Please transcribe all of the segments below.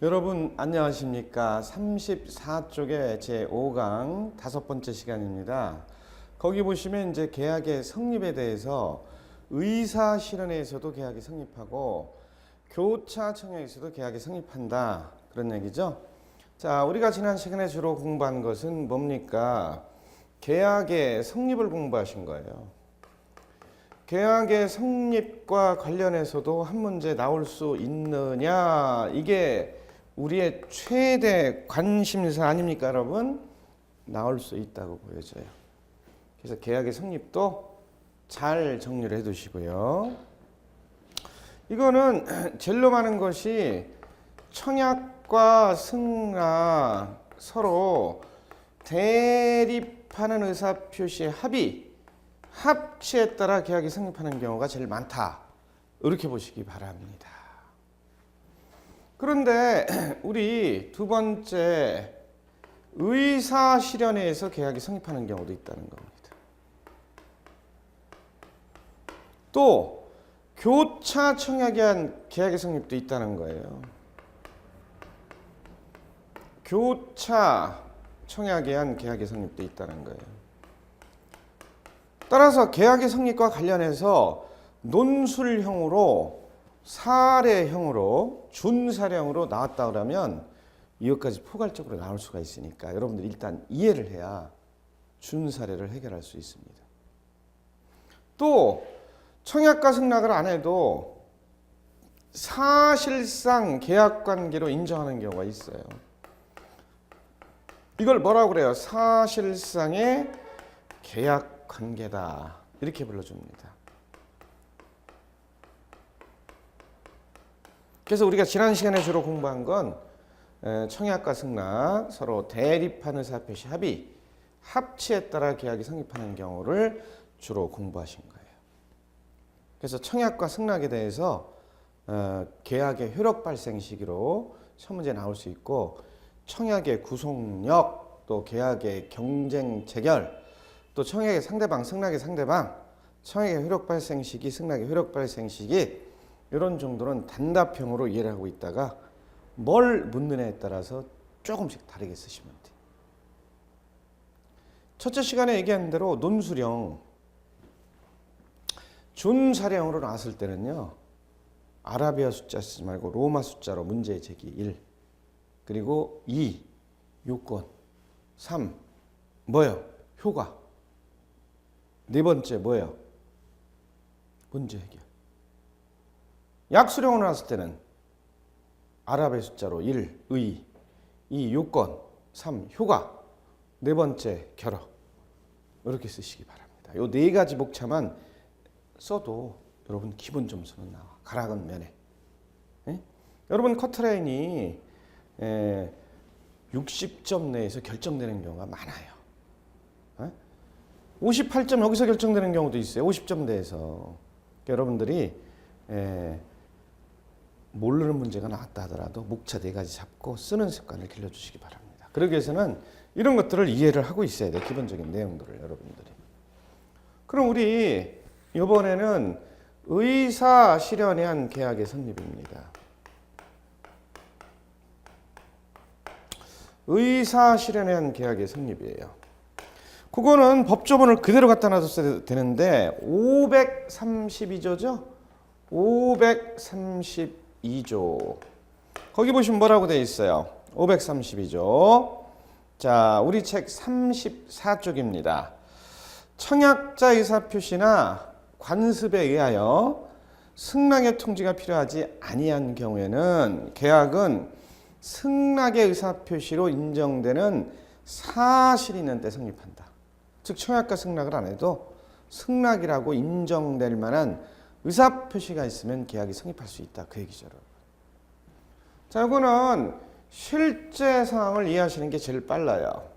여러분 안녕하십니까? 34쪽의 제5강 5번째 시간입니다. 거기 보시면 이제 계약의 성립에 대해서 의사 실현에서도 계약이 성립하고 교차 청약에서도 계약이 성립한다. 그런 얘기죠. 자, 우리가 지난 시간에 주로 공부한 것은 뭡니까? 계약의 성립을 공부하신 거예요. 계약의 성립과 관련해서도 한 문제 나올 수 있느냐, 이게 우리의 최대 관심사 아닙니까, 여러분? 나올 수 있다고 보여져요. 그래서 계약의 성립도 잘 정리를 해 두시고요. 이거는 제일로 많은 것이 청약과 승낙 서로 대립하는 의사표시의 합치에 따라 계약이 성립하는 경우가 제일 많다. 이렇게 보시기 바랍니다. 그런데 우리 두 번째 의사 실현에서 계약이 성립하는 경우도 있다는 겁니다. 또 교차 청약에 한 계약의 성립도 있다는 거예요. 교차 청약에 한 계약의 성립도 있다는 거예요. 따라서 계약의 성립과 관련해서 논술형으로 사례형으로 준사례형으로 나왔다 그러면 이것까지 포괄적으로 나올 수가 있으니까 여러분들이 일단 이해를 해야 준사례를 해결할 수 있습니다. 또 청약과 승낙을 안 해도 사실상 계약관계로 인정하는 경우가 있어요. 이걸 뭐라고 그래요? 사실상의 계약관계다. 이렇게 불러줍니다. 그래서 우리가 지난 시간에 주로 공부한 건 청약과 승낙 서로 대립하는 의사표시 합치에 따라 계약이 성립하는 경우를 주로 공부하신 거예요. 그래서 청약과 승낙에 대해서 계약의 효력 발생 시기로 첫 문제 나올 수 있고 청약의 구속력, 또 계약의 경쟁 재결, 또 청약의 상대방, 승낙의 상대방, 청약의 효력 발생 시기, 승낙의 효력 발생 시기 이런 정도는 단답형으로 이해를 하고 있다가 뭘 묻느냐에 따라서 조금씩 다르게 쓰시면 돼요. 첫째 시간에 얘기한 대로 논술형, 준사례형으로 나왔을 때는요. 아라비아 숫자 쓰지 말고 로마 숫자로 문제 제기 1, 그리고 2, 요건, 3, 뭐예요? 효과. 네 번째 뭐예요? 문제 해결. 약수령으로 나왔을 때는 아랍의 숫자로 1, 의, 2, 요건, 3, 효과, 네 번째 결어. 이렇게 쓰시기 바랍니다. 요 네 가지 목차만 써도 여러분 기본 점수는 나와. 가락은 면에. 예? 여러분 커트라인이 60점 내에서 결정되는 경우가 많아요. 58점 여기서 결정되는 경우도 있어요. 50점 내에서. 그러니까 여러분들이 모르는 문제가 나왔다 하더라도 목차 네 가지 잡고 쓰는 습관을 길러주시기 바랍니다. 그러기 위해서는 이런 것들을 이해를 하고 있어야 돼. 기본적인 내용들을 여러분들이. 그럼 우리 이번에는 의사 실현에 한 계약의 성립입니다. 의사 실현에 한 계약의 성립이에요. 그거는 법조문을 그대로 갖다 놔뒀어야 되는데 532조죠? 532조. 거기 보시면 뭐라고 되어 있어요? 532조. 자, 우리 책 34쪽입니다. 청약자 의사표시나 관습에 의하여 승낙의 통지가 필요하지 아니한 경우에는 계약은 승낙의 의사표시로 인정되는 사실이 있는 때 성립한다. 즉 청약과 승낙을 안 해도 승낙이라고 인정될 만한 의사표시가 있으면 계약이 성립할 수 있다. 그 얘기죠. 자, 이거는 실제 상황을 이해하시는 게 제일 빨라요.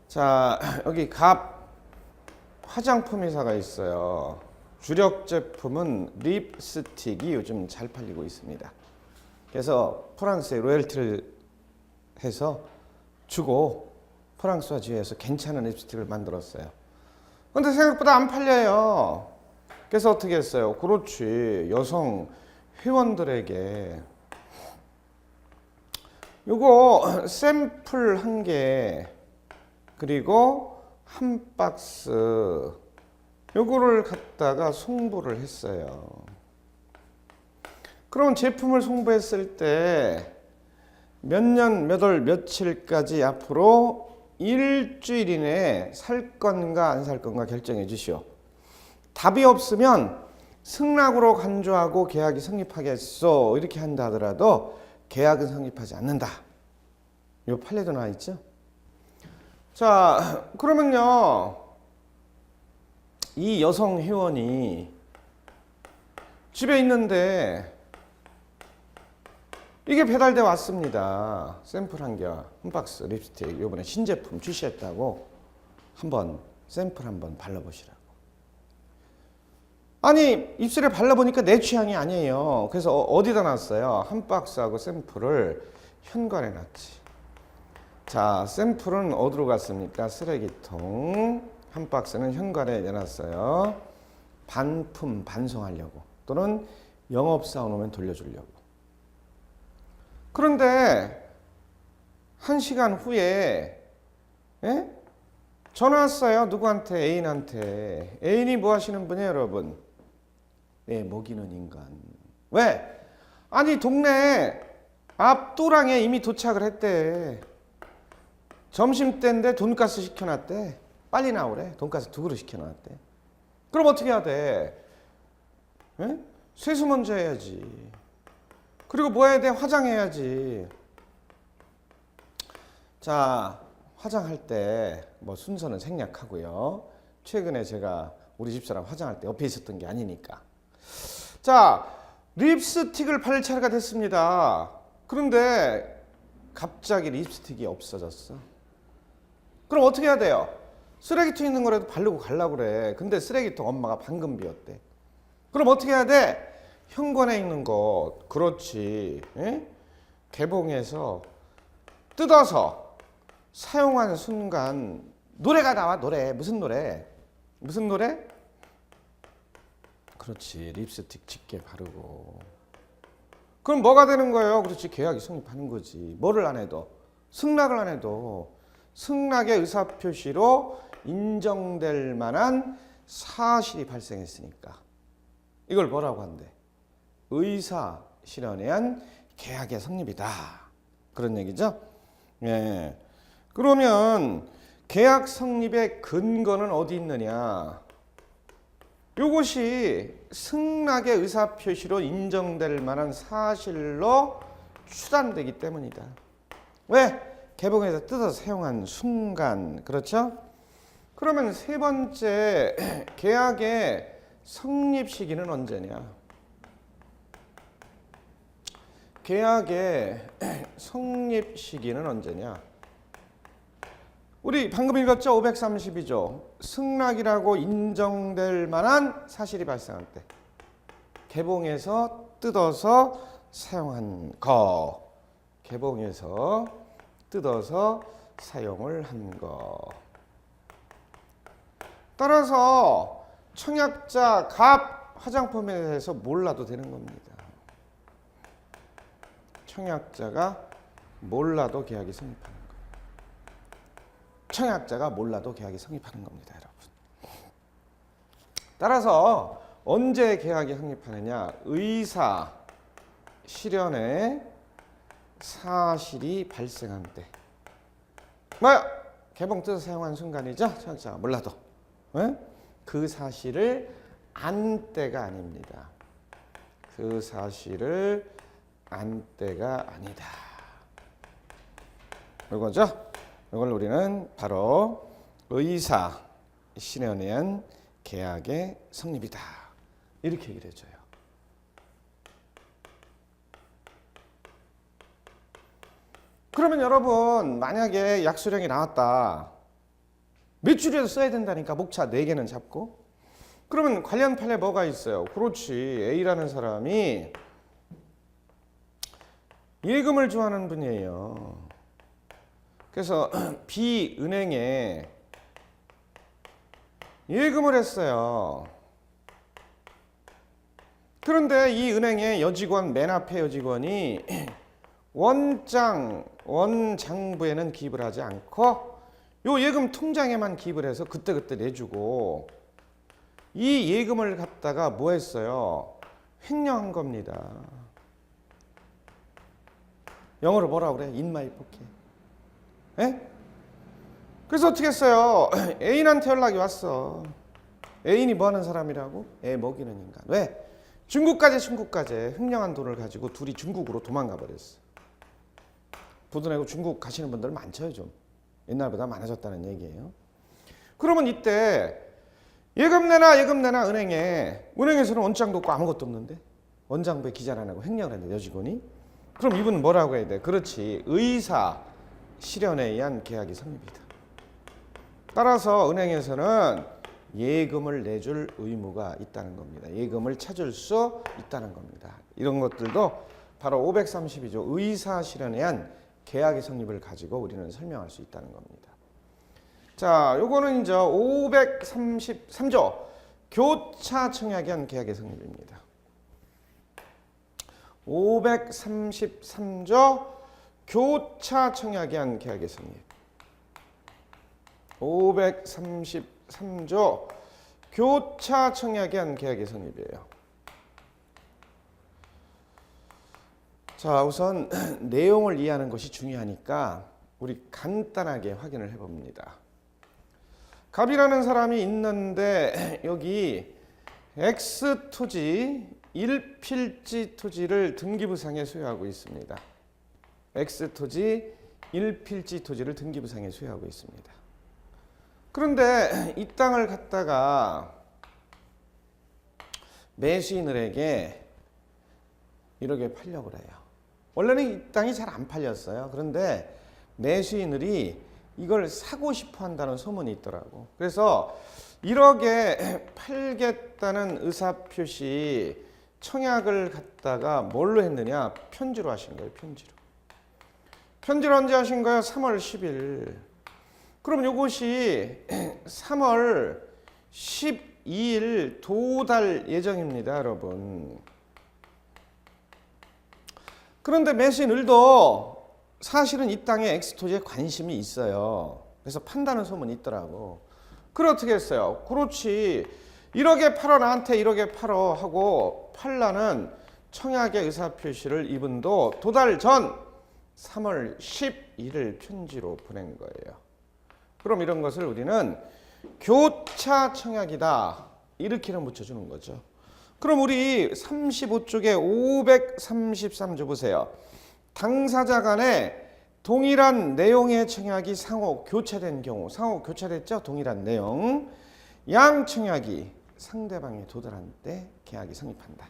자, 여기 갑 화장품 회사가 있어요. 주력 제품은 립스틱이 요즘 잘 팔리고 있습니다. 그래서 프랑스에 로열티를 해서 주고 프랑스와 지회에서 괜찮은 립스틱을 만들었어요. 근데 생각보다 안 팔려요. 그래서 어떻게 했어요? 그렇지. 여성 회원들에게 요거 샘플 1개 그리고 한 박스 요거를 갖다가 송부를 했어요. 그럼 제품을 송부했을 때 몇 년, 몇 월, 며칠까지 앞으로 일주일 이내에 살 건가 안 살 건가 결정해 주시오. 답이 없으면 승낙으로 간주하고 계약이 성립하겠소 이렇게 한다 하더라도 계약은 성립하지 않는다. 요 판례도 나와 있죠. 자, 그러면요 이 여성 회원이 집에 있는데 이게 배달돼 왔습니다. 샘플 한 박스 립스틱 요번에 신제품 출시했다고 한번 샘플 한번 발라보시라고. 아니 입술에 발라보니까 내 취향이 아니에요. 그래서 어디다 놨어요? 한 박스하고 샘플을 현관에 놨지. 자, 샘플은 어디로 갔습니까? 쓰레기통. 한 박스는 현관에 내놨어요. 반품 반송하려고 또는 영업사원 오면 돌려주려고. 그런데 1시간 후에 전화 왔어요. 누구한테? 애인한테. 애인이 뭐 하시는 분이에요, 여러분? 네, 먹이는 인간. 왜? 아니 동네 앞 또랑에 이미 도착을 했대. 점심때인데 돈가스 시켜놨대. 빨리 나오래. 돈가스 2그릇 시켜놨대. 그럼 어떻게 해야 돼? 세수 먼저 해야지. 그리고 뭐 해야 돼? 화장해야지. 자, 화장할 때 뭐 순서는 생략하고요. 최근에 제가 우리 집사람 화장할 때 옆에 있었던 게 아니니까. 자, 립스틱을 바를 차례가 됐습니다. 그런데 갑자기 립스틱이 없어졌어. 그럼 어떻게 해야 돼요? 쓰레기통 있는 거라도 바르고 가려고 그래. 근데 쓰레기통 엄마가 방금 비웠대. 그럼 어떻게 해야 돼? 현관에 있는 것, 그렇지. 개봉해서 뜯어서 사용하는 순간 노래가 나와. 노래. 무슨 노래? 무슨 노래? 그렇지. 립스틱 짙게 바르고. 그럼 뭐가 되는 거예요? 그렇지. 계약이 성립하는 거지. 뭐를 안 해도? 승낙을 안 해도 승낙의 의사표시로 인정될 만한 사실이 발생했으니까 이걸 뭐라고 한대? 의사 실현에 의한 계약의 성립이다. 그런 얘기죠. 예. 그러면 계약 성립의 근거는 어디 있느냐? 이것이 승낙의 의사표시로 인정될 만한 사실로 추단되기 때문이다. 왜? 개봉해서 뜯어서 사용한 순간. 그렇죠? 그러면 세 번째 계약의 성립 시기는 언제냐? 계약의 성립 시기는 언제냐? 우리 방금 읽었죠? 530이죠. 승낙이라고 인정될 만한 사실이 발생할 때. 개봉해서 뜯어서 사용한 거. 개봉해서 뜯어서 사용을 한 거. 따라서 청약자 값 화장품에 대해서 몰라도 되는 겁니다. 청약자가 몰라도 계약이 성립하는 거예요. 청약자가 몰라도 계약이 성립하는 겁니다, 여러분. 따라서 언제 계약이 성립하느냐? 의사 실현의 사실이 발생한 때. 뭐야? 개봉 뜯어서 사용한 순간이죠? 청약자가 몰라도. 그 사실을 안 때가 아닙니다. 그 사실을 안 때가 아니다. 이거죠? 이걸 우리는 바로 의사 실현에 의한 계약의 성립이다. 이렇게 얘기를 해줘요. 그러면 여러분 만약에 약수령이 나왔다. 몇 줄에서 써야 된다니까. 목차 4개는 잡고. 그러면 관련 판례 뭐가 있어요? 그렇지. A라는 사람이 예금을 좋아하는 분이에요. 그래서 B 은행에 예금을 했어요. 그런데 이 은행의 여직원, 맨 앞에 여직원이 원장부에는 기입을 하지 않고 요 예금 통장에만 기입을 해서 그때그때 내주고 이 예금을 갖다가 뭐 했어요? 횡령한 겁니다. 영어로 뭐라 그래? In my pocket. 예? 그래서 어떻게 했어요? 애인한테 연락이 왔어. 애인이 뭐 하는 사람이라고? 애 먹이는 인간. 왜? 중국까지 횡령한 돈을 가지고 둘이 중국으로 도망가 버렸어. 부도 내고 중국 가시는 분들 많죠, 좀. 옛날보다 많아졌다는 얘기예요. 그러면 이때 예금 내나 은행에서는 원장도 없고 아무것도 없는데 원장부에 기재를 안 하고 횡령을 했는데 여직원이. 그럼 이분은 뭐라고 해야 돼? 그렇지, 의사 실현에 의한 계약이 성립이다. 따라서 은행에서는 예금을 내줄 의무가 있다는 겁니다. 예금을 찾을 수 있다는 겁니다. 이런 것들도 바로 532조 의사 실현에 의한 계약의 성립을 가지고 우리는 설명할 수 있다는 겁니다. 자, 요거는 이제 533조 교차 청약에 의한 계약의 성립입니다. 533조 교차 청약에 의한 계약의 성립. 533조 교차 청약에 의한 계약의 성립이에요. 자, 우선 내용을 이해하는 것이 중요하니까 우리 간단하게 확인을 해봅니다. 갑이라는 사람이 있는데 여기 X토지 1필지 토지를 등기부상에 소유하고 있습니다. X토지 1필지 토지를 등기부상에 소유하고 있습니다. 그런데 이 땅을 갖다가 매수인들에게 1억에 팔려고 그래요. 원래는 이 땅이 잘 안 팔렸어요. 그런데 매수인들이 이걸 사고 싶어 한다는 소문이 있더라고. 그래서 1억에 팔겠다는 의사표시 청약을 갖다가 뭘로 했느냐? 편지로 하신 거예요. 편지로 언제 하신 거예요? 3월 10일. 그럼 이것이 3월 12일 도달 예정입니다, 여러분. 그런데 매수인들도 사실은 이 땅에 X토지에 관심이 있어요. 그래서 판다는 소문이 있더라고. 그걸 어떻게 했어요? 그렇지. 1억에 팔어, 나한테 1억에 팔어 하고 팔라는 청약의 의사표시를 이분도 도달 전 3월 10일을 편지로 보낸 거예요. 그럼 이런 것을 우리는 교차 청약이다. 이렇게는 붙여주는 거죠. 그럼 우리 35쪽에 533조 보세요. 당사자 간에 동일한 내용의 청약이 상호 교차된 경우, 상호 교차됐죠? 동일한 내용. 양 청약이 상대방에 도달한 때 계약이 성립한다.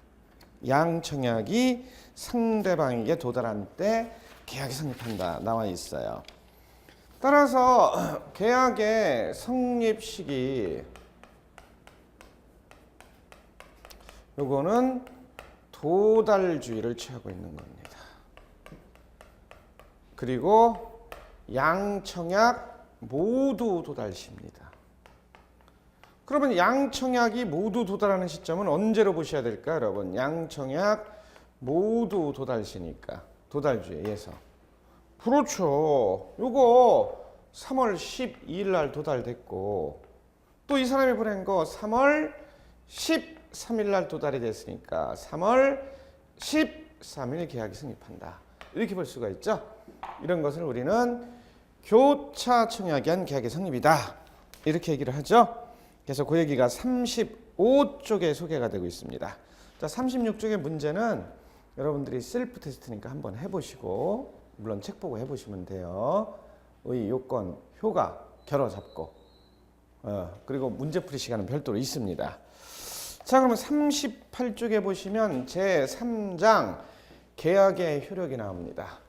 양 청약이 상대방에게 도달한 때 계약이 성립한다. 나와 있어요. 따라서 계약의 성립 시기 요거는 도달주의를 취하고 있는 겁니다. 그리고 양청약 모두 도달시입니다. 그러면 양청약이 모두 도달하는 시점은 언제로 보셔야 될까요, 여러분? 양청약 모두 도달시니까 도달주의에서. 그렇죠. 요거 3월 12일 날 도달됐고 또 이 사람이 보낸 거 3월 13일 날 도달이 됐으니까 3월 13일 계약이 성립한다. 이렇게 볼 수가 있죠. 이런 것을 우리는 교차 청약에 의한 계약의 성립이다. 이렇게 얘기를 하죠. 그래서 그 얘기가 35쪽에 소개가 되고 있습니다. 자, 36쪽의 문제는 여러분들이 셀프 테스트니까 한번 해보시고 물론 책 보고 해보시면 돼요. 의, 요건, 효가, 결어 잡고 그리고 문제풀이 시간은 별도로 있습니다. 자, 그러면 38쪽에 보시면 제3장 계약의 효력이 나옵니다.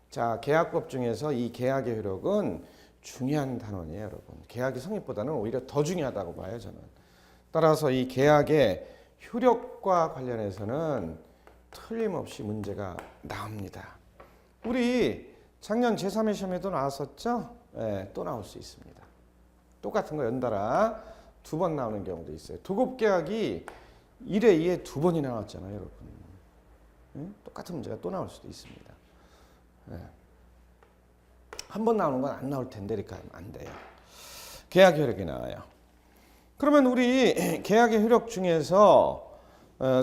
자, 계약법 중에서 이 계약의 효력은 중요한 단원이에요, 여러분. 계약의 성립보다는 오히려 더 중요하다고 봐요, 저는. 따라서 이 계약의 효력과 관련해서는 틀림없이 문제가 나옵니다. 우리 작년 제3회 시험에도 나왔었죠? 네, 또 나올 수 있습니다. 똑같은 거 연달아 2번 나오는 경우도 있어요. 도급계약이 1회 2회 2번이 나왔잖아요, 여러분. 똑같은 문제가 또 나올 수도 있습니다. 한 번 나오는 건 안 나올 텐데 이렇게 하면 안 돼요. 계약 효력이 나와요. 그러면 우리 계약의 효력 중에서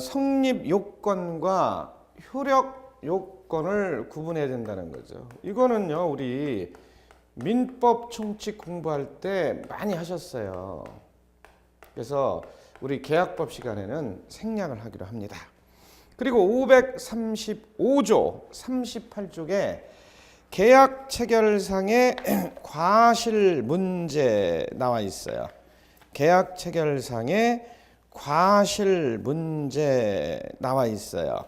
성립 요건과 효력 요건을 구분해야 된다는 거죠. 이거는요, 우리 민법 총칙 공부할 때 많이 하셨어요. 그래서 우리 계약법 시간에는 생략을 하기로 합니다. 그리고 535조 38쪽에 계약 체결상의 과실 문제 나와 있어요. 계약 체결상의 과실 문제 나와 있어요.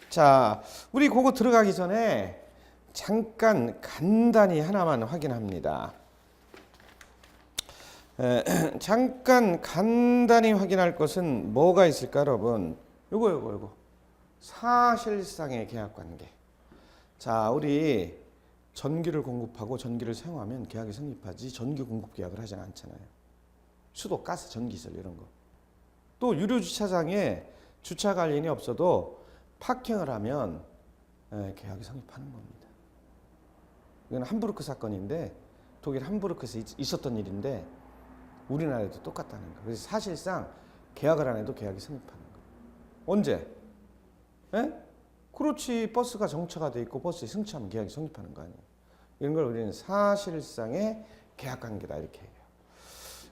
자, 우리 그거 들어가기 전에 잠깐 간단히 하나만 확인합니다. 잠깐 간단히 확인할 것은 뭐가 있을까, 여러분? 요거. 사실상의 계약관계. 자, 우리 전기를 공급하고 전기를 사용하면 계약이 성립하지 전기 공급 계약을 하지 않잖아요. 수도, 가스, 전기시설 이런 거. 또 유료 주차장에 주차 관련이 없어도 파킹을 하면 계약이 성립하는 겁니다. 이건 함부르크 사건인데 독일 함부르크에서 있었던 일인데 우리나라에도 똑같다는 거예요. 그래서 사실상 계약을 안 해도 계약이 성립하는 거예요. 언제? 그렇지. 버스가 정차가 돼 있고 버스에 승차하면 계약이 성립하는 거 아니에요. 이런 걸 우리는 사실상의 계약관계다 이렇게 해요.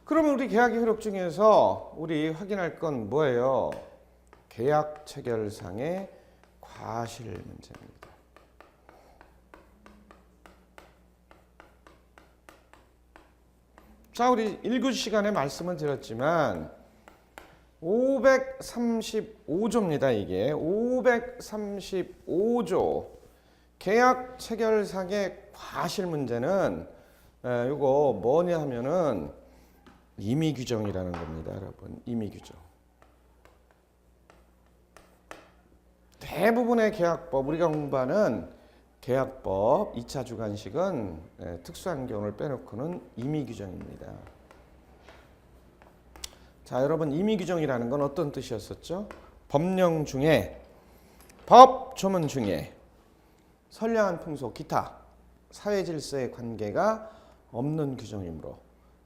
그러면 우리 계약의 효력 중에서 우리 확인할 건 뭐예요? 계약 체결상의 과실 문제입니다. 자, 우리 1교 시간에 말씀을 드렸지만 535조입니다. 이게 535조 계약 체결상의 과실 문제는 이거 뭐냐 하면은 임의 규정이라는 겁니다, 여러분. 임의 규정. 대부분의 계약법, 우리가 공부하는 계약법 2차 주관식은 특수한 경우를 빼놓고는 임의 규정입니다. 자, 여러분, 임의 규정이라는 건 어떤 뜻이었었죠? 법령 중에, 법 조문 중에 선량한 풍속, 기타 사회 질서의 관계가 없는 규정이므로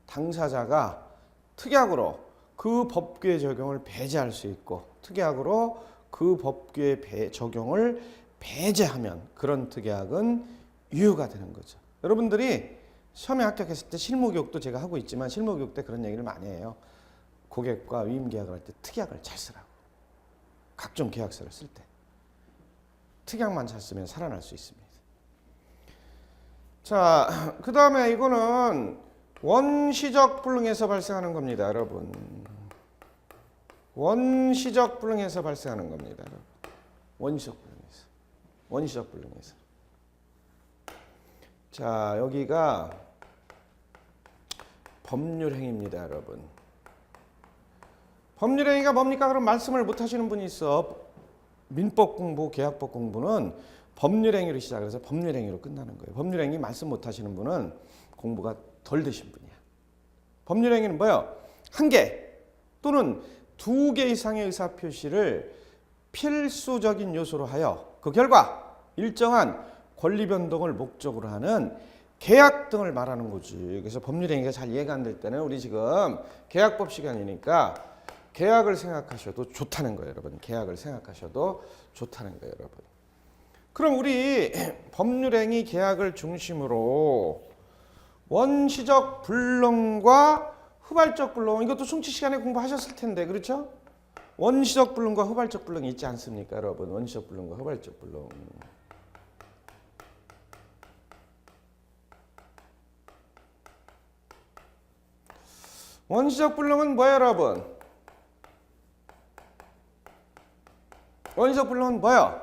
당사자가 특약으로 그 법규의 적용을 배제할 수 있고 특약으로 그 법규의 적용을 배제하면 그런 특약은 유효가 되는 거죠. 여러분들이 시험에 합격했을 때 실무교육도 제가 하고 있지만 실무교육 때 그런 얘기를 많이 해요. 고객과 위임계약을 할 때 특약을 잘 쓰라고. 각종 계약서를 쓸 때 특약만 잘 쓰면 살아날 수 있습니다. 자, 그 다음에 이거는 원시적 불능에서 발생하는 겁니다, 여러분. 원시적 불능에서 발생하는 겁니다, 여러분. 원시적 불능에서. 자, 여기가 법률행위입니다, 여러분. 법률행위가 뭡니까? 그럼 말씀을 못 하시는 분이 있어. 민법 공부, 계약법 공부는 법률행위로 시작해서 법률행위로 끝나는 거예요. 법률행위 말씀 못 하시는 분은 공부가 덜 되신 분이야. 법률행위는 뭐예요? 한 개 또는 두 개 이상의 의사표시를 필수적인 요소로 하여 그 결과 일정한 권리 변동을 목적으로 하는 계약 등을 말하는 거지. 그래서 법률행위가 잘 이해가 안 될 때는 우리 지금 계약법 시간이니까 계약을 생각하셔도 좋다는 거예요, 여러분. 계약을 생각하셔도 좋다는 거예요, 여러분. 그럼 우리 법률행위 계약을 중심으로 원시적 불능과 후발적 불능, 이것도 총칙 시간에 공부하셨을 텐데, 그렇죠? 원시적 불능과 후발적 불능이 있지 않습니까, 여러분? 원시적 불능과 후발적 불능. 원시적 불능은 뭐예요, 여러분? 원시적 불능은 뭐예요?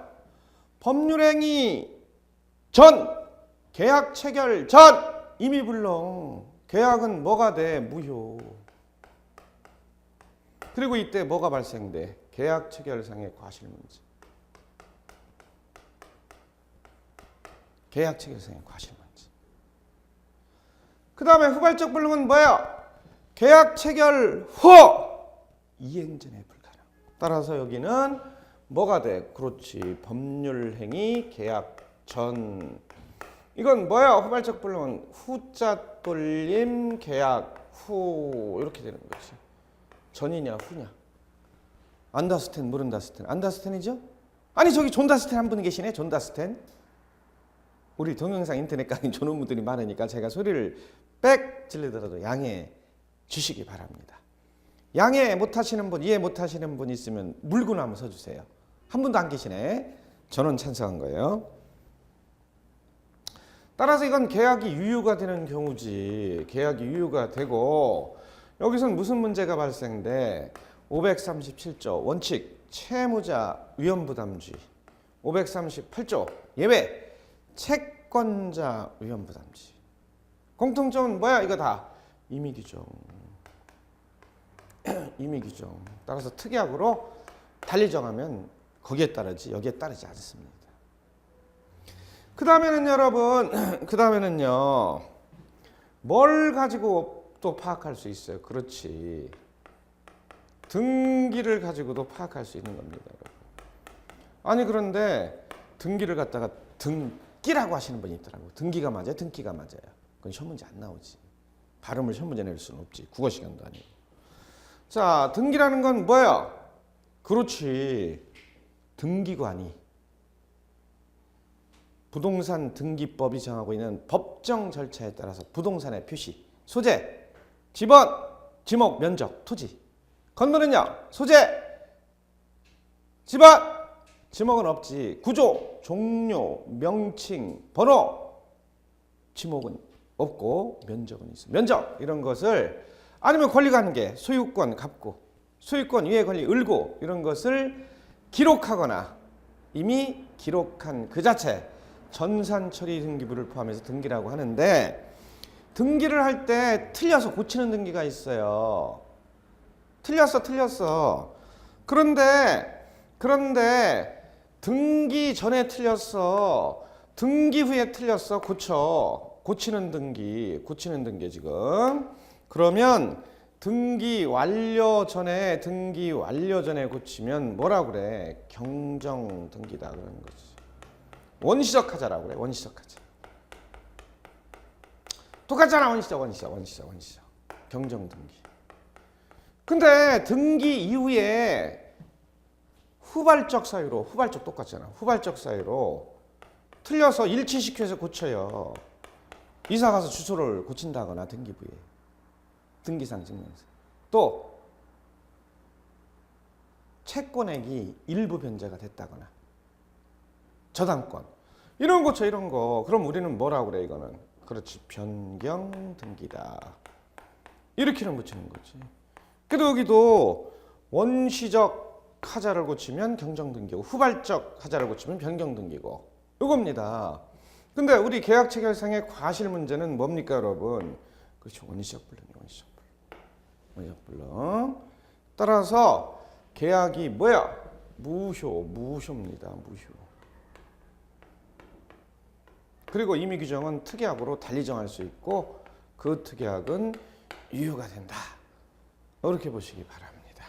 법률행위 전, 계약 체결 전, 임의불능. 계약은 뭐가 돼? 무효. 그리고 이때 뭐가 발생돼? 계약 체결상의 과실 문제. 계약 체결상의 과실 문제. 그 다음에 후발적 불능은 뭐예요? 계약 체결 후 이행전에 불가능. 따라서 여기는 뭐가 돼? 그렇지. 법률행위 계약 이건 뭐야? 후발적 불능은 후자 돌림 계약 후 이렇게 되는 거지. 전이냐 후냐. 안다스텐 모른다스텐. 안다스텐이죠? 아니 저기 존다스텐 한 분 계시네. 존다스텐. 우리 동영상 인터넷 강의 좋은 분들이 많으니까 제가 소리를 빽 질르더라도 양해해 주시기 바랍니다. 양해 못하시는 분, 이해 못하시는 분 있으면 물고 한번 서주세요. 한 분도 안 계시네. 저는 찬성한 거예요. 따라서 이건 계약이 유효가 되는 경우지. 계약이 유효가 되고 여기서는 무슨 문제가 발생돼? 537조 원칙 채무자 위험부담주의 538조 예외 채권자 위험부담주의 공통점은 뭐야? 이거 다 임의규정. 임의규정. 따라서 특약으로 달리 정하면 거기에 따르지 여기에 따르지 않습니다. 그 다음에는 여러분, 그 다음에는요, 뭘 가지고 또 파악할 수 있어요? 그렇지. 등기를 가지고도 파악할 수 있는 겁니다. 여러분. 아니, 그런데 등기를 갖다가 등기라고 하시는 분이 있더라고요. 등기가 맞아요? 등기가 맞아요? 그건 시험 문제 안 나오지. 발음을 시험 문제 낼 수는 없지. 국어 시간도 아니고. 자, 등기라는 건 뭐야? 그렇지. 등기관이. 부동산 등기법이 정하고 있는 법정 절차에 따라서 부동산의 표시, 소재, 지번, 지목, 면적, 토지. 건물은요, 소재, 지번, 지목은 없지. 구조, 종료, 명칭, 번호, 지목은 없고 면적은 있어. 면적 이런 것을 아니면 권리관계, 소유권, 갑고, 소유권 위의 권리, 을고 이런 것을 기록하거나 이미 기록한 그 자체 전산처리 등기부를 포함해서 등기라고 하는데 등기를 할 때 틀려서 고치는 등기가 있어요. 틀렸어. 그런데 등기 전에 틀렸어. 등기 후에 틀렸어. 고치는 등기 지금. 그러면 등기 완료 전에 고치면 뭐라고 그래? 경정 등기다 그러는 거지. 원시적 하자라고 그래. 원시적 하자. 똑같잖아. 원시적. 경정 등기. 근데 등기 이후에 후발적 사유로 후발적 똑같잖아. 후발적 사유로 틀려서 일치시켜서 고쳐요. 이사 가서 주소를 고친다거나 등기부에 등기상 증명서. 또 채권액이 일부 변제가 됐다거나 저당권 이런 거 이런 거. 그럼 우리는 뭐라고 그래? 이거는 그렇지 변경 등기다. 이렇게는 붙이는 거지. 그래도 여기도 원시적 하자를 고치면 경정 등기고 후발적 하자를 고치면 변경 등기고 이겁니다. 근데 우리 계약 체결상의 과실 문제는 뭡니까, 여러분? 그렇죠. 원시적 불능. 따라서 계약이 뭐야? 무효입니다. 무효. 그리고 임의 규정은 특약으로 달리 정할 수 있고 그 특약은 유효가 된다. 이렇게 보시기 바랍니다.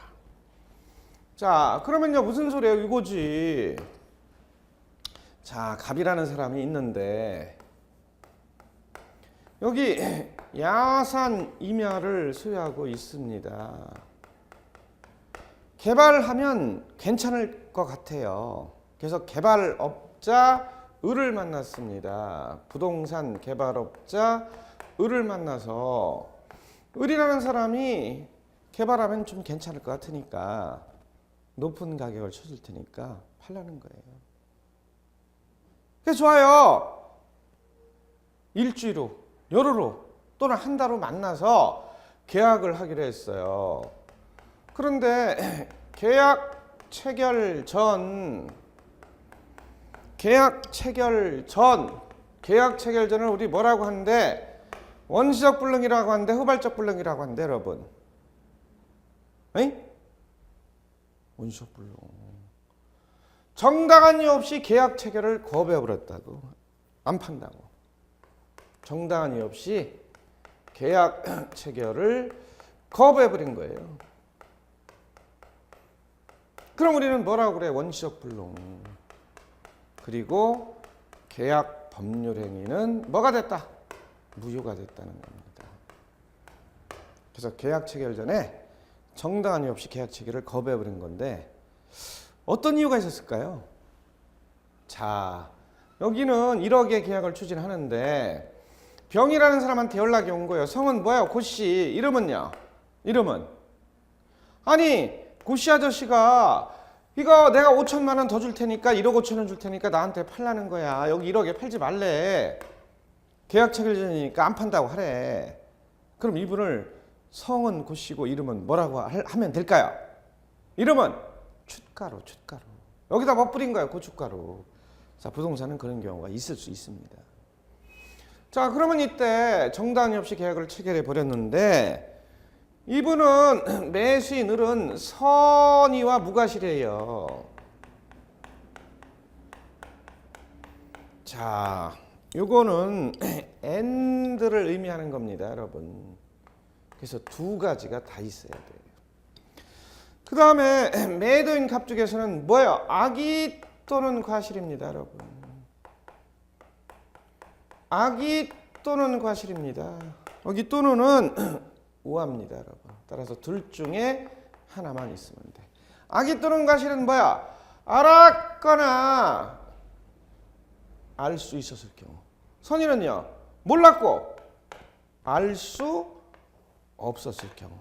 자, 그러면요 무슨 소리예요? 이거지. 자, 갑이라는 사람이 있는데 여기 야산 임야를 소유하고 있습니다. 개발하면 괜찮을 것 같아요. 그래서 개발업자 을을 만났습니다. 부동산 개발업자 을을 만나서 을이라는 사람이 개발하면 좀 괜찮을 것 같으니까 높은 가격을 쳐줄 테니까 팔라는 거예요. 그래서 좋아요. 일주일로, 열흘로 또는 한 달로 만나서 계약을 하기로 했어요. 그런데 계약 체결 전을 우리 뭐라고 하는데 원시적 불능이라고 하는데 후발적 불능이라고 하는데 여러분. 에이? 원시적 불능. 정당한 이유 없이 계약 체결을 거부해버렸다고. 안 판다고. 정당한 이유 없이 계약 체결을 거부해버린 거예요. 그럼 우리는 뭐라고 그래? 원시적 불능. 그리고 계약 법률 행위는 뭐가 됐다? 무효가 됐다는 겁니다. 그래서 계약 체결 전에 정당한 이유 없이 계약 체결을 거부해버린 건데 어떤 이유가 있었을까요? 자, 여기는 1억의 계약을 추진하는데 병이라는 사람한테 연락이 온 거예요. 성은 뭐예요? 고씨. 이름은요? 이름은? 아니, 고씨 아저씨가 이거 내가 5천만 원 더 줄 테니까 1억 5천 원 줄 테니까 나한테 팔라는 거야. 여기 1억에 팔지 말래. 계약 체결 전이니까 안 판다고 하래. 그럼 이분을 성은 고씨고 이름은 뭐라고 하면 될까요? 이름은 춧가루, 춧가루. 여기다 뭐 뿌린 거예요? 고춧가루. 자, 부동산은 그런 경우가 있을 수 있습니다. 자, 그러면 이때 정당이 없이 계약을 체결해 버렸는데 이분은 매수인 을은 선의와 무과실이에요. 자, 요거는 and를 의미하는 겁니다, 여러분. 그래서 두 가지가 다 있어야 돼요. 그 다음에 매도인 갑쪽에서는 뭐예요? 악의 또는 과실입니다, 여러분. 악의 또는 과실입니다. 여기 또는은 우합니다, 여러분. 따라서 둘 중에 하나만 있으면 돼. 악의 또는 과실은 뭐야? 알았거나 알 수 있었을 경우. 선의는요, 몰랐고 알 수 없었을 경우.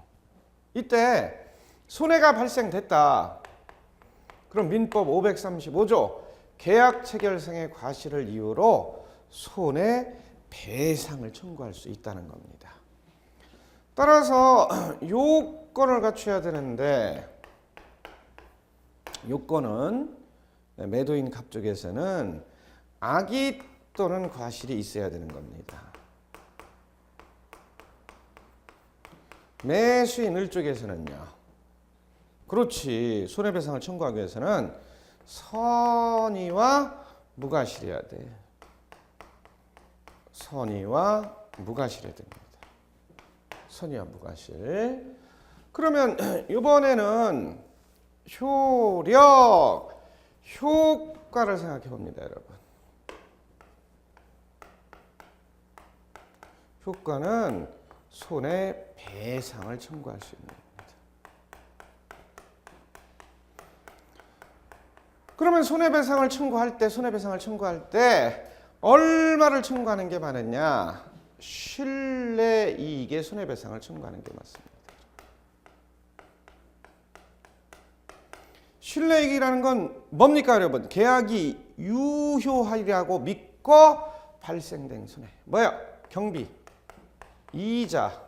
이때 손해가 발생됐다. 그럼 민법 535조 계약 체결상의 과실을 이유로 손해배상을 청구할 수 있다는 겁니다. 따라서 요건을 갖춰야 되는데 요건은 매도인 갑쪽에서는 악의 또는 과실이 있어야 되는 겁니다. 매수인 을 쪽에서는요. 그렇지. 손해배상을 청구하기 위해서는 선의와 무과실이어야 돼. 선의와 무과실해야 됩니다. 선의와 무과실. 그러면 이번에는 효력, 효과를 생각해 봅니다, 여러분. 효과는 손해배상을 청구할 수 있는 겁니다. 그러면 손해배상을 청구할 때 얼마를 청구하는 게 많으냐? 신뢰이익의 손해배상을 청구하는 게 맞습니다. 신뢰이익이라는 건 뭡니까, 여러분? 계약이 유효하리라고 믿고 발생된 손해. 뭐야? 경비, 이자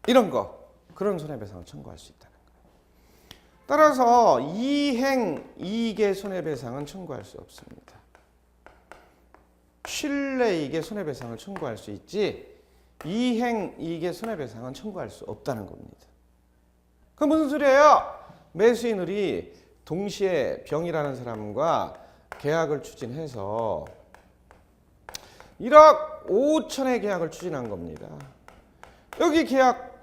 이런 거. 그런 손해배상을 청구할 수 있다는 거예요. 따라서 이행이익의 손해배상은 청구할 수 없습니다. 신뢰이익의 손해배상을 청구할 수 있지 이행이익의 손해배상은 청구할 수 없다는 겁니다. 그럼 무슨 소리예요? 매수인 을이 동시에 병이라는 사람과 계약을 추진해서 1억 5천의 계약을 추진한 겁니다. 여기 계약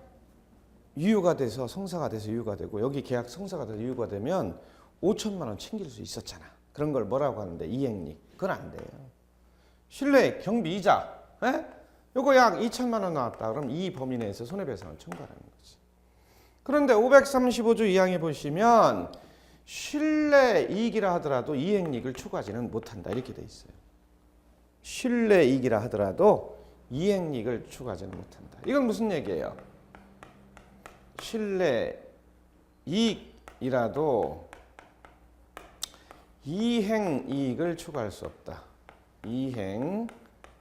유효가 돼서 성사가 돼서 유효가 되고 여기 계약 성사가 돼서 유효가 되면 5천만 원 챙길 수 있었잖아. 그런 걸 뭐라고 하는데 이행이익. 그건 안 돼요. 신뢰, 경비, 이자. 요거 약 2천만 원 나왔다. 그럼 이 범위 내에서 손해배상을 청구하는 거지. 그런데 535조 2항에 보시면 신뢰이익이라 하더라도 이행이익을 추구하지는 못한다. 이렇게 돼 있어요. 신뢰이익이라 하더라도 이행이익을 추구하지는 못한다. 이건 무슨 얘기예요? 신뢰이익이라도 이행이익을 추구할 수 없다.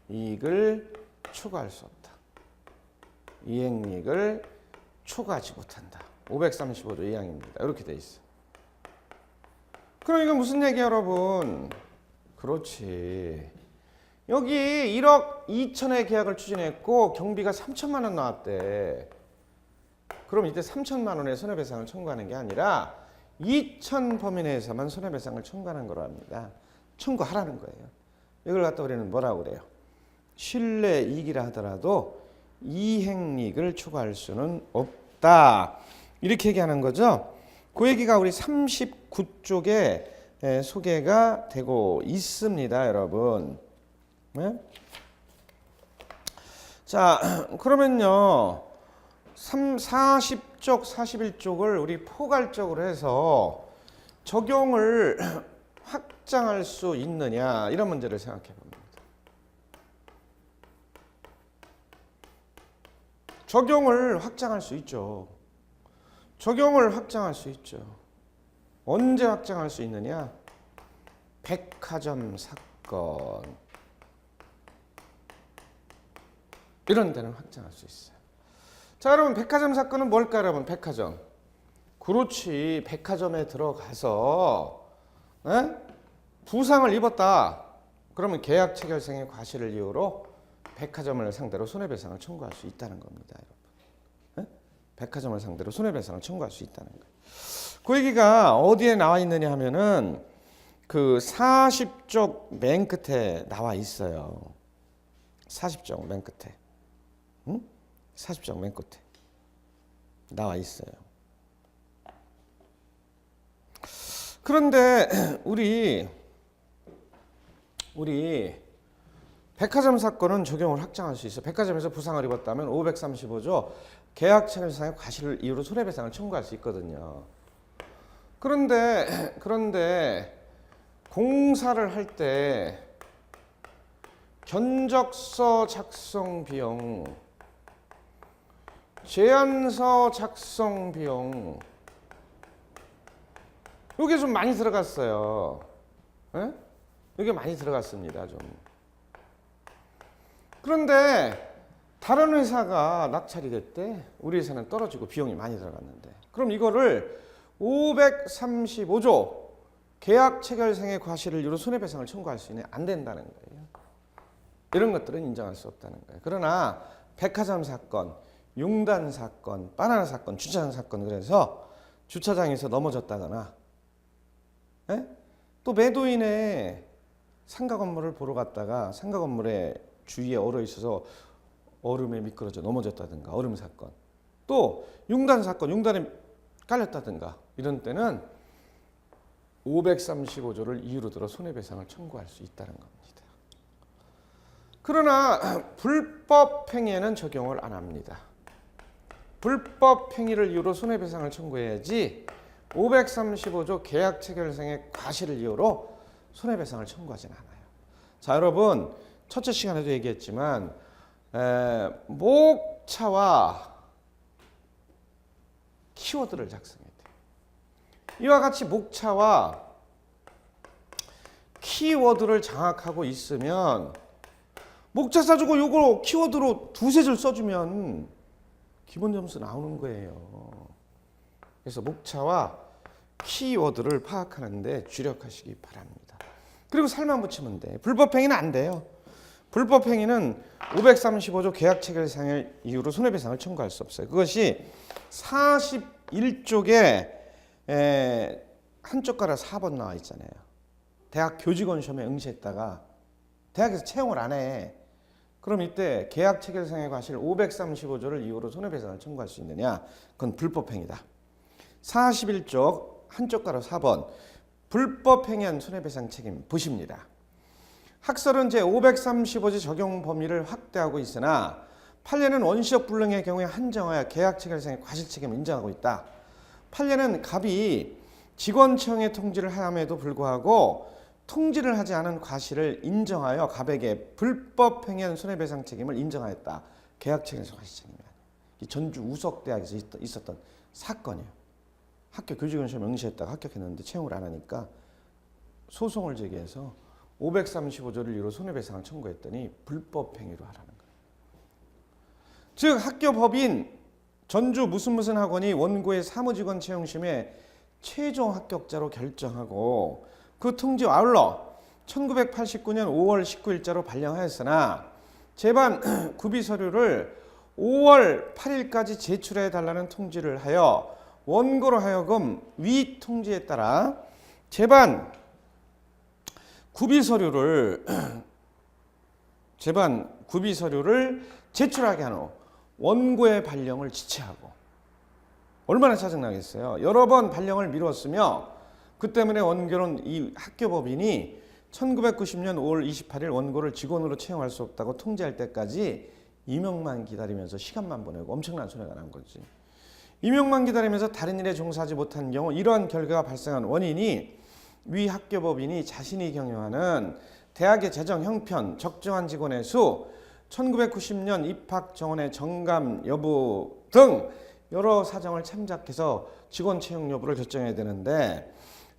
이행이익을 추구할 수 없다. 이행이익을 추구하지 못한다. 535조 2항입니다. 이렇게 돼 있어. 그럼 이건 무슨 얘기야, 여러분? 그렇지. 여기 1억 2천의 계약을 추진했고 경비가 3천만 원 나왔대. 그럼 이때 3천만 원의 손해배상을 청구하는 게 아니라 2천 범위 내에서만 손해배상을 청구하는 거로 합니다. 청구하라는 거예요. 이걸 갖다 우리는 뭐라고 그래요? 신뢰이익이라 하더라도 이행이익을 추구할 수는 없다. 이렇게 얘기하는 거죠. 그 얘기가 우리 39쪽에 소개가 되고 있습니다, 여러분. 네? 자, 그러면요. 40쪽, 41쪽을 우리 포괄적으로 해서 적용을 확장할 수 있느냐 이런 문제를 생각해 봅니다. 적용을 확장할 수 있죠. 적용을 확장할 수 있죠. 언제 확장할 수 있느냐? 백화점 사건 이런 데는 확장할 수 있어요. 자, 여러분 백화점 사건은 뭘까 여러분? 백화점. 그렇지. 백화점에 들어가서 부상을 입었다. 그러면 계약 체결상의 과실을 이유로 백화점을 상대로 손해배상을 청구할 수 있다는 겁니다. 여러분. 백화점을 상대로 손해배상을 청구할 수 있다는 거예요. 그 얘기가 어디에 나와 있느냐 하면은 그 40쪽 맨 끝에 나와 있어요. 40쪽 맨 끝에. 40쪽 맨 끝에 나와 있어요. 그런데 우리 백화점 사건은 적용을 확장할 수 있어요. 백화점에서 부상을 입었다면 535조 계약 체결상의 과실을 이유로 손해배상을 청구할 수 있거든요. 그런데 공사를 할 때 견적서 작성 비용, 제안서 작성 비용 이게 좀 많이 들어갔어요. 이게 많이 들어갔습니다. 좀. 그런데 다른 회사가 낙찰이 됐대. 우리 회사는 떨어지고 비용이 많이 들어갔는데. 그럼 이거를 535조 계약 체결상의 과실을 이유로 손해배상을 청구할 수 있냐? 안 된다는 거예요. 이런 것들은 인정할 수 없다는 거예요. 그러나 백화점 사건, 융단 사건, 바나나 사건, 주차장 사건 그래서 주차장에서 넘어졌다거나 또 매도인의 상가 건물을 보러 갔다가 상가 건물에 주위에 얼어 있어서 얼음에 미끄러져 넘어졌다든가 얼음 사건, 또 융단 사건, 융단에 깔렸다든가 이런 때는 535조를 이유로 들어 손해배상을 청구할 수 있다는 겁니다. 그러나 불법 행위에는 적용을 안 합니다. 불법 행위를 이유로 손해배상을 청구해야지 535조 계약 체결상의 과실을 이유로 손해배상을 청구하진 않아요. 자, 여러분 첫째 시간에도 얘기했지만 목차와 키워드를 작성해야 돼요. 이와 같이 목차와 키워드를 장악하고 있으면 목차 써주고 요거 키워드로 두세 줄 써주면 기본 점수 나오는 거예요. 그래서 목차와 키워드를 파악하는데 주력하시기 바랍니다. 그리고 살만 붙이면 돼. 불법행위는 안 돼요. 불법행위는 535조 계약체결상의 이유로 손해배상을 청구할 수 없어요. 그것이 41쪽에 한쪽 가라 4번 나와 있잖아요. 대학 교직원 시험에 응시했다가 대학에서 채용을 안 해. 그럼 이때 계약체결상의 과실 535조를 이유로 손해배상을 청구할 수 있느냐? 그건 불법행위다. 41쪽 한쪽 가로 4번 불법행위한 손해배상 책임 보십니다. 학설은 제535조 적용 범위를 확대하고 있으나 판례는 원시적 불능의 경우에 한정하여 계약체결상의 과실 책임을 인정하고 있다. 판례는 갑이 직원 채용의 통지를 함에도 불구하고 통지를 하지 않은 과실을 인정하여 갑에게 불법행위한 손해배상 책임을 인정하였다. 계약체결상 과실 책임이야. 이 전주 우석대학에서 있었던 사건이에요. 학교 교직원 시험 응시했다가 합격했는데 채용을 안 하니까 소송을 제기해서 535조를 이유로 손해배상을 청구했더니 불법행위로 하라는 거예요. 즉 학교 법인 전주 무슨 학원이 원고의 사무직원 채용시험에 최종 합격자로 결정하고 그 통지와 아울러 1989년 5월 19일자로 발령하였으나 제반 구비 서류를 5월 8일까지 제출해 달라는 통지를 하여 원고로 하여금 위 통지에 따라 제반 구비 서류를 제출하게 한 후 원고의 발령을 지체하고 얼마나 짜증나겠어요. 여러 번 발령을 미뤘으며 그 때문에 원고는 이 학교법인이 1990년 5월 28일 원고를 직원으로 채용할 수 없다고 통지할 때까지 임용만 기다리면서 시간만 보내고 엄청난 손해가 난 거지. 임용만 기다리면서 다른 일에 종사하지 못한 경우 이러한 결과가 발생한 원인이 위 학교법인이 자신이 경영하는 대학의 재정 형편, 적정한 직원의 수, 1990년 입학 정원의 정감 여부 등 여러 사정을 참작해서 직원 채용 여부를 결정해야 되는데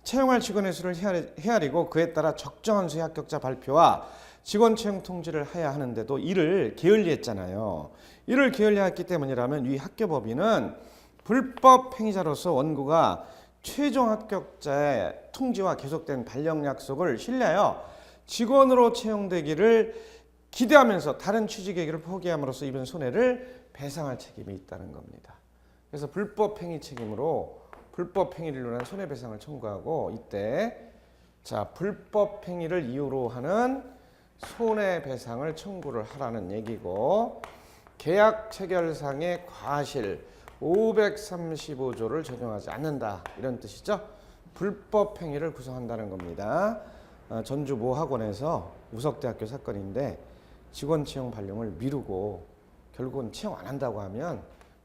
채용할 직원의 수를 헤아리고 그에 따라 적정한 수의 합격자 발표와 직원 채용 통지를 해야 하는데도 이를 게을리했잖아요. 이를 게을리했기 때문이라면 위 학교법인은 불법 행위자로서 원고가 최종 합격자의 통지와 계속된 발령 약속을 신뢰하여 직원으로 채용되기를 기대하면서 다른 취직 계기를 포기함으로써 입은 손해를 배상할 책임이 있다는 겁니다. 그래서 불법 행위 책임으로 불법 행위를 이유한 손해배상을 청구하고 이때 자 불법 행위를 이유로 하는 손해배상을 청구를 하라는 얘기고 계약 체결상의 과실 535조를 적용하지 않는다 이런 뜻이죠. 불법 행위를 구성한다는 겁니다. 전주 모 학원에서 우석대학교 사건인데 직원 채용 발령을 미루고 결국은 채용 안 한다고 하면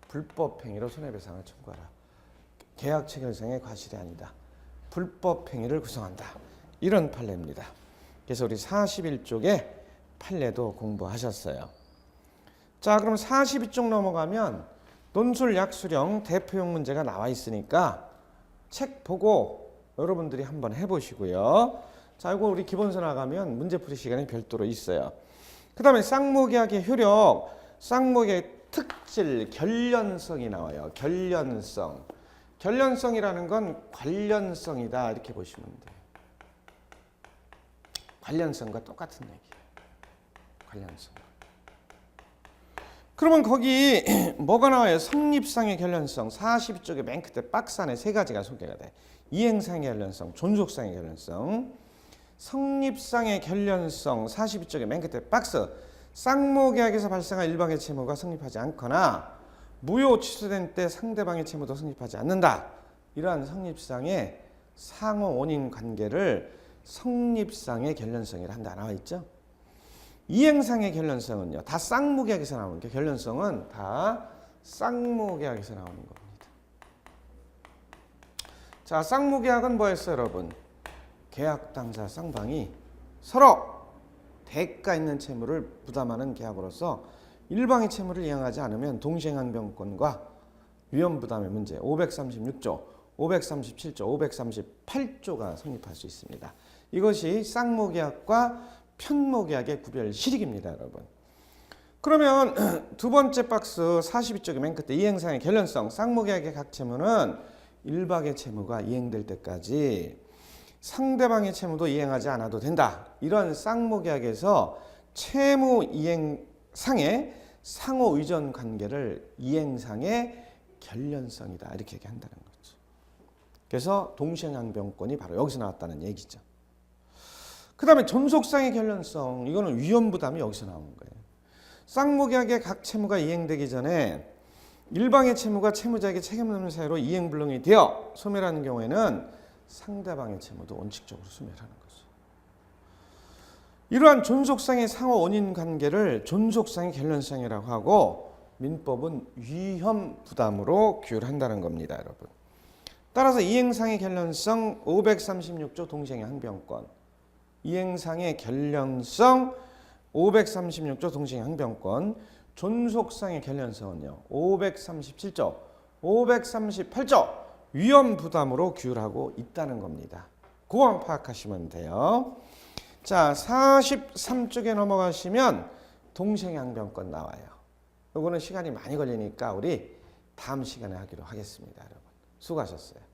불법 행위로 손해배상을 청구하라. 계약 체결상의 과실이 아니다. 불법 행위를 구성한다. 이런 판례입니다. 그래서 우리 41쪽에 판례도 공부하셨어요. 자, 그럼 42쪽 넘어가면 논술 약수령 대표용 문제가 나와 있으니까 책 보고 여러분들이 한번 해보시고요. 자, 이거 우리 기본서 나가면 문제풀이 시간이 별도로 있어요. 그 다음에 쌍무계약의 효력, 쌍무계약의 특질, 결련성이 나와요. 결련성. 결련성이라는 건 관련성이다 이렇게 보시면 돼요. 관련성과 똑같은 얘기예요. 관련성. 그러면 거기 뭐가 나와요? 성립상의 결련성. 42쪽에 맨 끝에 박스 안에 세 가지가 소개가 돼. 이행상의 결련성, 존속상의 결련성. 성립상의 결련성 42쪽에 맨 끝에 박스. 쌍무계약에서 발생한 일방의 채무가 성립하지 않거나 무효 취소된 때 상대방의 채무도 성립하지 않는다. 이러한 성립상의 상호 원인 관계를 성립상의 결련성이라 한다 나와 있죠. 이행상의 결련성은요. 다 쌍무계약에서 나오는 게 결련성은 다 쌍무계약에서 나오는 겁니다. 자, 쌍무계약은 뭐였어요, 여러분? 계약 당사 쌍방이 서로 대가 있는 채무를 부담하는 계약으로서 일방의 채무를 이행하지 않으면 동시행항변권과 위험부담의 문제 536조, 537조, 538조가 성립할 수 있습니다. 이것이 쌍무계약과 편무계약의 구별 실익입니다, 여러분. 그러면 두 번째 박스 42쪽의 맨 끝에 이행상의 결련성, 쌍무계약의 각 채무는 일방의 채무가 이행될 때까지 상대방의 채무도 이행하지 않아도 된다. 이런 쌍무계약에서 채무 이행상의 상호 의존 관계를 이행상의 결련성이다. 이렇게 얘기한다는 거죠. 그래서 동시행항변권이 바로 여기서 나왔다는 얘기죠. 그 다음에 존속상의 결련성. 이거는 위험부담이 여기서 나온 거예요. 쌍무계약의 각 채무가 이행되기 전에 일방의 채무가 채무자에게 책임 없는 사유로 이행불능이 되어 소멸하는 경우에는 상대방의 채무도 원칙적으로 소멸하는 거죠. 이러한 존속상의 상호 원인 관계를 존속상의 결련성이라고 하고 민법은 위험 부담으로 규율한다는 겁니다, 여러분. 따라서 이행상의 결련성 536조 동시행의 항변권, 이행상의 결련성 536조 동시행의 항변권, 존속상의 결련성은요 537조, 538조 위험 부담으로 규율하고 있다는 겁니다. 그거만 파악하시면 돼요. 자, 43쪽에 넘어가시면 동시행항변권 나와요. 이거는 시간이 많이 걸리니까 우리 다음 시간에 하기로 하겠습니다, 여러분. 수고하셨어요.